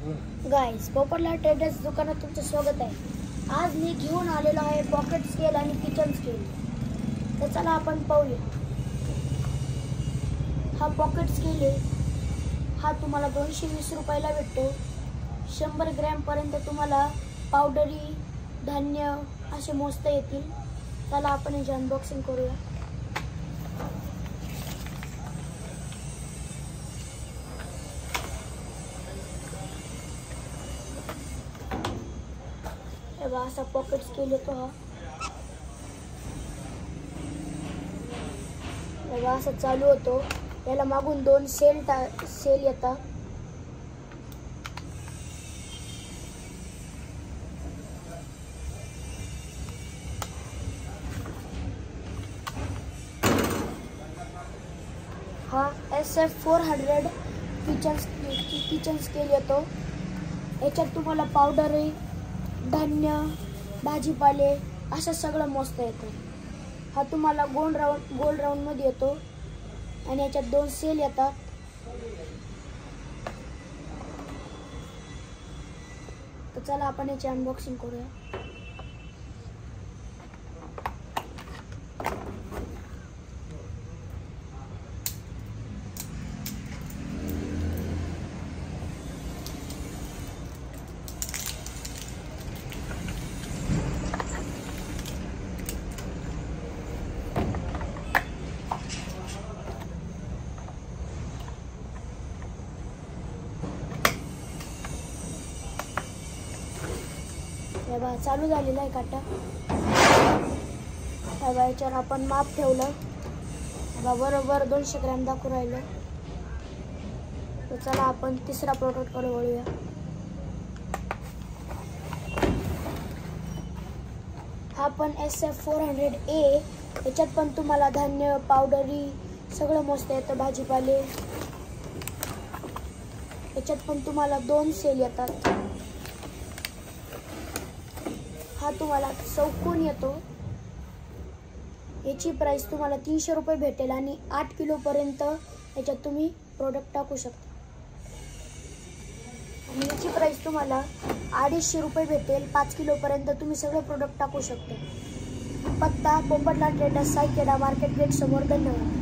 Guys, Popatlal traders दुकानात तुमचं स्वागत आहे। आज मी घेऊन आलेलो आहे पॉकेट स्केल आणि किचन स्केल। तर चला आपण पाहूया। हा पॉकेट स्केल आहे। हा तुम्हाला 220 रुपयाला भेटतो। 100 ग्रॅम पर्यंत तुम्हाला पावडरी धान्य असे मोजता येतील। चला आपण याची अनबॉक्सिंग करूया। असा पॉकेट स्केल येतो हा असा चालू होतो। याला मागून 2 सेल येतात। हा SF400 किचन स्केल येतो। याच्यात तुम्हाला पावडर धान्य भाजीपाले असं सगळं मोजता येतं। हा तुम्हाला गोल राऊंड मध्ये येतो आणि याच्यात 2 सेल येतात। तर चला आपण याची अनबॉक्सिंग करूया। चालू झालेला आहे काटा। याच्यावर आपण माप ठेवलं। बरोबर 200 ग्रॅम दाखवून राहिलं। तर चला आपण तिसरा प्रोडक्ट कडे वळूया। हा पण SF400A। याच्यात पण तुम्हाला धान्य पावडरी सगळं मोजता येतं, भाजीपाले। याच्यात पण तुम्हाला 2 सेल येतात। हा तुम्हाला चौकोन येतो। याची प्राइस तुम्हाला 300 रुपये भेटेल आणि 8 किलो पर्यंत याच्यात तुम्ही प्रोडक्ट टाकू शकता। आणि याची प्राइस तुम्हाला 250 रुपये भेटेल। 5 किलो पर्यंत तुम्ही सगळे प्रोडक्ट टाकू शकता। पत्ता Popatlal traders, Saykheda market gate समोर। धन्यवाद।